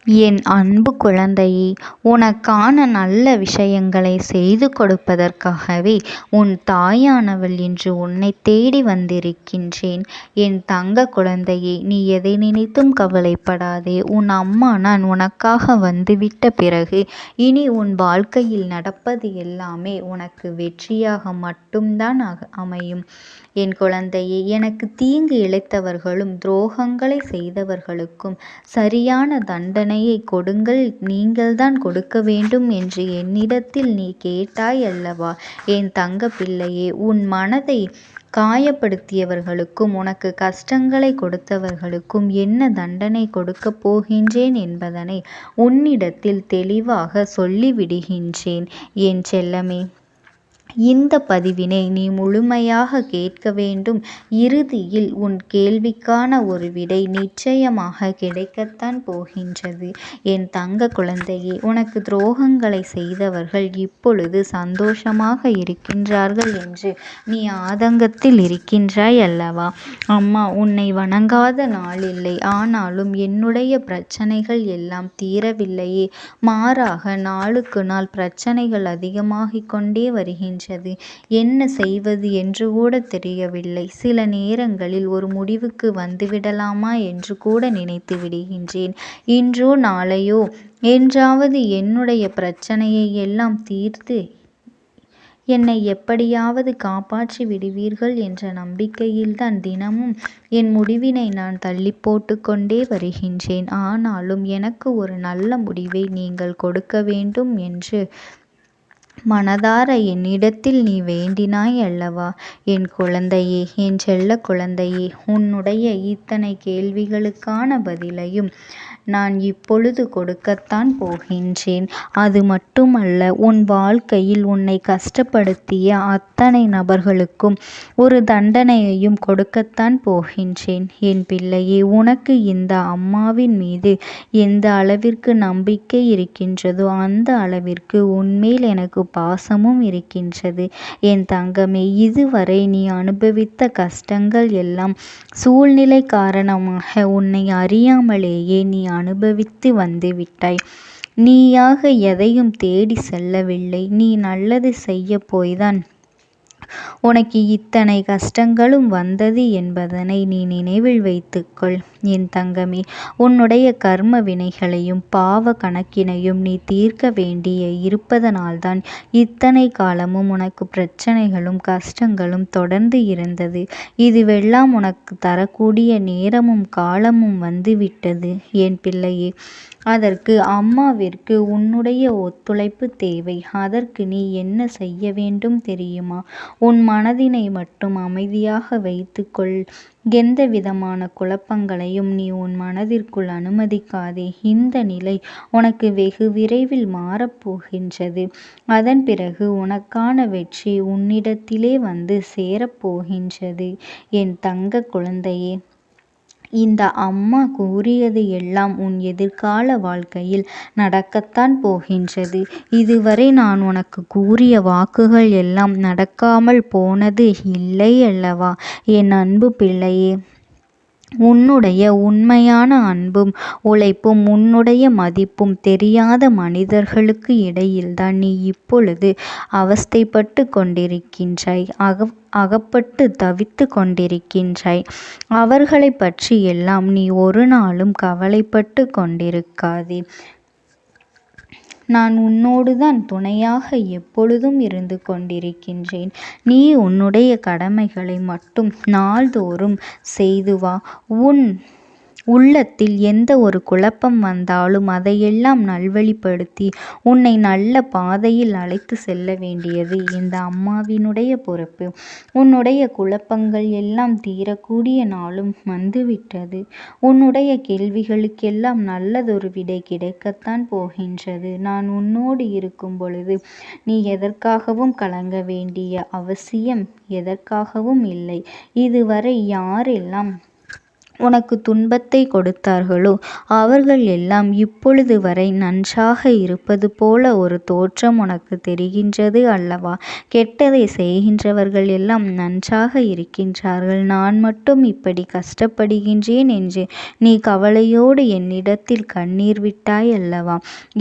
என் அன்பு குழந்தையே, உனக்கான நல்ல விஷயங்களை செய்து கொடுப்பதற்காகவே உன் தாயானவள் இன்று உன்னை தேடி வந்திருக்கின்றேன். என் தங்க குழந்தையே, நீ எதை நினைத்தும் கவலைப்படாதே. உன் அம்மா நான் உனக்காக வந்துவிட்ட பிறகு இனி உன் வாழ்க்கையில் நடப்பது எல்லாமே உனக்கு வெற்றியாக மட்டும்தான் அமையும். என் குழந்தையே, எனக்கு தீங்கு இழைத்தவர்களும் துரோகங்களை செய்தவர்களுக்கும் சரியான தண்டனையை கொடுங்கள், நீங்கள்தான் கொடுக்க வேண்டும் என்று என்னிடத்தில் நீ கேட்டாய் அல்லவா? என் தங்க பிள்ளையே, உன் மனதை காயப்படுத்தியவர்களுக்கும் உனக்கு கஷ்டங்களை கொடுத்தவர்களுக்கும் என்ன தண்டனை கொடுக்கப் போகின்றேன் என்பதனை உன்னிடத்தில் தெளிவாக சொல்லிவிடுகின்றேன். என் செல்லமே, இந்த பதிவினை நீ முழுமையாக கேட்க வேண்டும். இறுதியில் உன் கேள்விக்கான ஒரு விடை நிச்சயமாக கிடைக்கத்தான் போகின்றது. என் தங்க குழந்தையே, உனக்கு துரோகங்களை செய்தவர்கள் இப்பொழுது சந்தோஷமாக இருக்கின்றார்கள் என்று நீ ஆதங்கத்தில் இருக்கின்றாய் அல்லவா? அம்மா உன்னை வணங்காத நாளில்லை. ஆனாலும் என்னுடைய பிரச்சனைகள் எல்லாம் தீரவில்லையே, மாறாக நாளுக்கு நாள் பிரச்சனைகள் அதிகமாகிக் கொண்டே வருகின்றன. என்ன செய்வது என்று கூட தெரியவில்லை. சில நேரங்களில் ஒரு முடிவுக்கு வந்துவிடலாமா என்று கூட நினைத்து விடுகின்றேன். இன்றோ நாளையோ என்றாவது என்னுடைய பிரச்சனையை எல்லாம் தீர்த்து என்னை எப்படியாவது காப்பாற்றி விடுவீர்கள் என்ற நம்பிக்கையில்தான் தினமும் என் முடிவினை நான் தள்ளி போட்டு கொண்டே வருகின்றேன். ஆனாலும் எனக்கு ஒரு நல்ல முடிவை நீங்கள் கொடுக்க வேண்டும் என்று மனதார என்னிடத்தில் நீ வேண்டினாய் அல்லவா? என் குழந்தையே, என் செல்ல குழந்தையே, உன்னுடைய இத்தனை கேள்விகளுக்கான பதிலையும் நான் இப்பொழுது கொடுக்கத்தான் போகின்றேன். அது மட்டுமல்ல, உன் வாழ்க்கையில் உன்னை கஷ்டப்படுத்திய அத்தனை நபர்களுக்கும் ஒரு தண்டனையையும் கொடுக்கத்தான் போகின்றேன். என் பிள்ளையே, உனக்கு இந்த அம்மாவின் மீது எந்த அளவிற்கு நம்பிக்கை இருக்கின்றதோ அந்த அளவிற்கு உன்மேல் எனக்கு பாசமும் இருக்கின்றது. என் தங்கமே, இதுவரை நீ அனுபவித்த கஷ்டங்கள் எல்லாம் சூழ்நிலை காரணமாக உன்னை அறியாமலேயே நீ அனுபவித்து வந்து விட்டாய். நீயாக எதையும் தேடி செல்லவில்லை. நீ நல்லது செய்ய போய்தான் உனக்கு இத்தனை கஷ்டங்களும் வந்தது என்பதனை நீ நினைவில் வைத்துக்கொள். என் தங்கமே, உன்னுடைய கர்ம வினைகளையும் பாவ கணக்கினையும் நீ தீர்க்க வேண்டிய இருப்பதனால்தான் இத்தனை காலமும் உனக்கு பிரச்சனைகளும் கஷ்டங்களும் தொடர்ந்து இருந்தது. இதுவெல்லாம் உனக்கு தரக்கூடிய நேரமும் காலமும் வந்துவிட்டது. என் பிள்ளையே, அதற்கு அம்மாவிற்கு உன்னுடைய ஒத்துழைப்பு தேவை. அதற்கு நீ என்ன செய்ய வேண்டும் தெரியுமா? உன் மனதினை மட்டும் அமைதியாக வைத்துக்கொள். எந்த விதமான குழப்பங்களையும் நீ உன் மனதிற்குள் அனுமதிக்காதே. இந்த நிலை உனக்கு வெகு விரைவில் மாறப்போகின்றது. அதன் பிறகு உனக்கான வெற்றி உன்னிடத்திலே வந்து சேரப்போகின்றது. என் தங்க குழந்தையே, இந்த அம்மா கூறியது எல்லாம் உன் எதிர்கால வாழ்க்கையில் நடக்கத்தான் போகின்றது. இதுவரை நான் உனக்கு கூறிய வாக்குகள் எல்லாம் நடக்காமல் போனது இல்லை அல்லவா? என் அன்பு பிள்ளையே, உன்னுடைய உண்மையான அன்பும் உழைப்பும் உன்னுடைய மதிப்பும் தெரியாத மனிதர்களுக்கு இடையில்தான் நீ இப்பொழுது அவஸ்தைப்பட்டு கொண்டிருக்கின்றாய். அகப்பட்டு தவித்து கொண்டிருக்கின்றாய். அவர்களை பற்றி எல்லாம் நீ ஒரு நாளும் கவலைப்பட்டு கொண்டிருக்காதே. நான் உன்னோடுதான் துணையாக எப்பொழுதும் இருந்து கொண்டிருக்கின்றேன். நீ உன்னுடைய கடமைகளை மட்டும் நாள்தோறும் செய்து வா. உன் உள்ளத்தில் எந்த ஒரு குழப்பம் வந்தாலும் அதையெல்லாம் நல்வழிப்படுத்தி உன்னை நல்ல பாதையில் அழைத்து செல்ல வேண்டியது இந்த அம்மாவினுடைய பொறுப்பு. உன்னுடைய குழப்பங்கள் எல்லாம் தீரக்கூடிய நாளும் வந்துவிட்டது. உன்னுடைய கேள்விகளுக்கெல்லாம் நல்லதொரு விடை கிடைக்கத்தான் போகின்றது. நான் உன்னோடு இருக்கும் பொழுது நீ எதற்காகவும் கலங்க வேண்டிய அவசியம் எதற்காகவும் இல்லை. இதுவரை யாரெல்லாம் உனக்கு துன்பத்தை கொடுத்தார்களோ அவர்கள் எல்லாம் இப்பொழுது வரை நன்றாக இருப்பது போல ஒரு தோற்றம் உனக்கு தெரிகின்றது அல்லவா? கெட்டதை செய்கின்றவர்கள் எல்லாம் நன்றாக இருக்கின்றார்கள், நான் மட்டும் இப்படி கஷ்டப்படுகின்றேன் என்று நீ கவலையோடு என்னிடத்தில் கண்ணீர் விட்டாய் அல்லவா?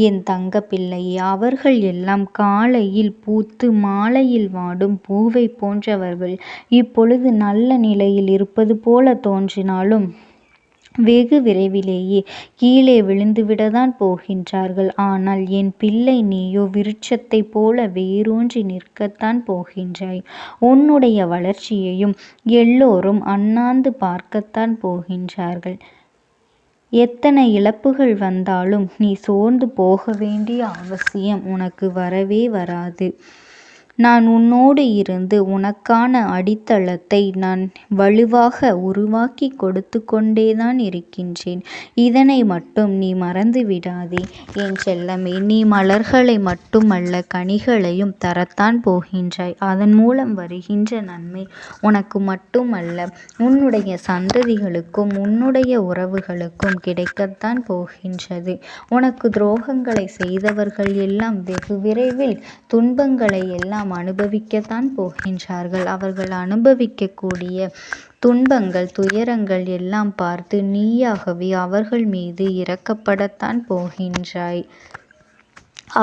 என் தங்க பிள்ளையே, அவர்கள் எல்லாம் காலையில் பூத்து மாலையில் வாடும் பூவை போன்றவர்கள். இப்பொழுது நல்ல நிலையில் இருப்பது போல தோன்றினாலும் வெகு விரைவிலேயே கீழே விழுந்துவிடத்தான் போகின்றார்கள். ஆனால் என் பிள்ளை, நீயோ விருட்சத்தைப் போல வேரூன்றி நிற்கத்தான் போகின்றாய். உன்னுடைய வளர்ச்சியையும் எல்லோரும் அண்ணாந்து பார்க்கத்தான் போகின்றார்கள். எத்தனை இழப்புகள் வந்தாலும் நீ சோர்ந்து போக வேண்டிய அவசியம் உனக்கு வரவே வராது. நான் உன்னோடு இருந்து உனக்கான அடித்தளத்தை நான் வலுவாக உருவாக்கி கொடுத்து கொண்டேதான் இருக்கின்றேன். இதனை மட்டும் நீ மறந்து விடாதே என் செல்லமே. நீ மலர்களை மட்டுமல்ல, கனிகளையும் தரத்தான் போகின்றாய். அதன் மூலம் வருகின்ற நன்மை உனக்கு மட்டுமல்ல, உன்னுடைய சந்ததிகளுக்கும் உன்னுடைய உறவுகளுக்கும் கிடைக்கத்தான் போகின்றது. உனக்கு துரோகங்களை செய்தவர்கள் எல்லாம் வெகு விரைவில் துன்பங்களை எல்லாம் அனுபவிக்கத்தான் போகின்றார்கள். அவர்கள் அனுபவிக்கக்கூடிய துன்பங்கள், துயரங்கள் எல்லாம் பார்த்து நீயாகவே அவர்கள் மீது இரக்கப்படத்தான் போகின்றாய்.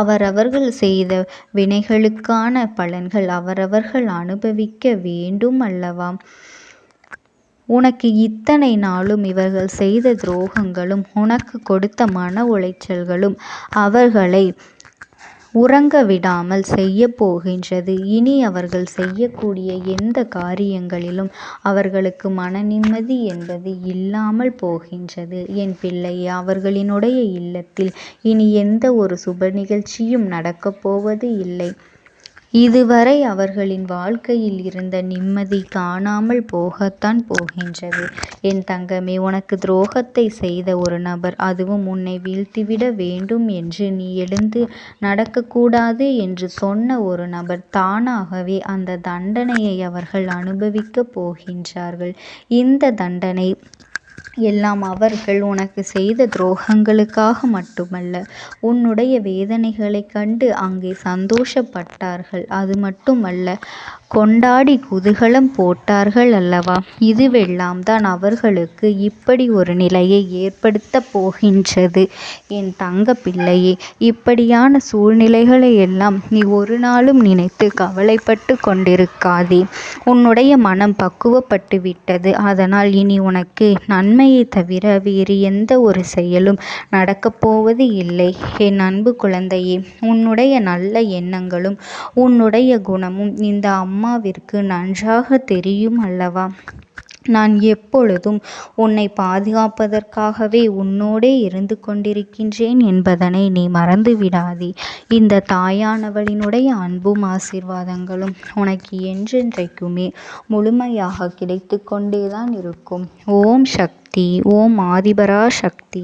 அவரவர்கள் செய்த வினைகளுக்கான பலன்கள் அவரவர்கள் அனுபவிக்க வேண்டும் அல்லவா? உனக்கு இத்தனை நாளும் இவர்கள் செய்த துரோகங்களும் உனக்கு கொடுத்த மன உளைச்சல்களும் அவர்களை உறங்க விடாமல் செய்ய போகின்றது. இனி அவர்கள் செய்யக்கூடிய எந்த காரியங்களிலும் அவர்களுக்கு மன நிம்மதி என்பது இல்லாமல் போகின்றது. என் பிள்ளையே, அவர்களினுடைய இல்லத்தில் இனி எந்த ஒரு சுப நிகழ்ச்சியும் நடக்கப் போவது இல்லை. இதுவரை அவர்களின் வாழ்க்கையில் இருந்த நிம்மதி காணாமல் போகத்தான் போகின்றது. என் தங்கமே, உனக்கு துரோகத்தை செய்த ஒரு நபர், அதுவும் உன்னை வீழ்த்திவிட வேண்டும் என்று நீ எழுந்து நடக்கக்கூடாது என்று சொன்ன ஒரு நபர், தானாகவே அந்த தண்டனையை அவர்கள் அனுபவிக்கப் போகின்றார்கள். இந்த தண்டனை எல்லாம் அவர்கள் உனக்கு செய்த துரோகங்களுக்காக மட்டுமல்ல, உன்னுடைய வேதனைகளைக் கண்டு அங்கே சந்தோஷப்பட்டார்கள். அது மட்டுமல்ல, கொண்டாடி குதூகலம் போட்டார்கள் அல்லவா? இதுவெல்லாம் தான் அவர்களுக்கு இப்படி ஒரு நிலையை ஏற்படுத்த போகின்றது. என் தங்க பிள்ளையே, இப்படியான சூழ்நிலைகளை எல்லாம் நீ ஒரு நாளும் நினைத்து கவலைப்பட்டு கொண்டிருக்காதே. உன்னுடைய மனம் பக்குவப்பட்டு விட்டது. அதனால் இனி உனக்கு நன்மையை தவிர வேறு எந்த ஒரு செயலும் நடக்கப் போவது இல்லை. என் அன்பு குழந்தையே, உன்னுடைய நல்ல எண்ணங்களும் உன்னுடைய குணமும் இந்த அம்மாவிற்கு நன்றாக தெரியும் அல்லவா? நான் எப்பொழுதும் உன்னை பாதுகாப்பதற்காகவே உன்னோடே இருந்து கொண்டிருக்கின்றேன் என்பதனை நீ மறந்து விடாதே. இந்த தாயானவளினுடைய அன்பும் ஆசீர்வாதங்களும் உனக்கு என்றென்றைக்குமே முழுமையாக கிடைத்து கொண்டேதான் இருக்கும். ஓம் சக்தி. ஓம் ஆதிபரா சக்தி.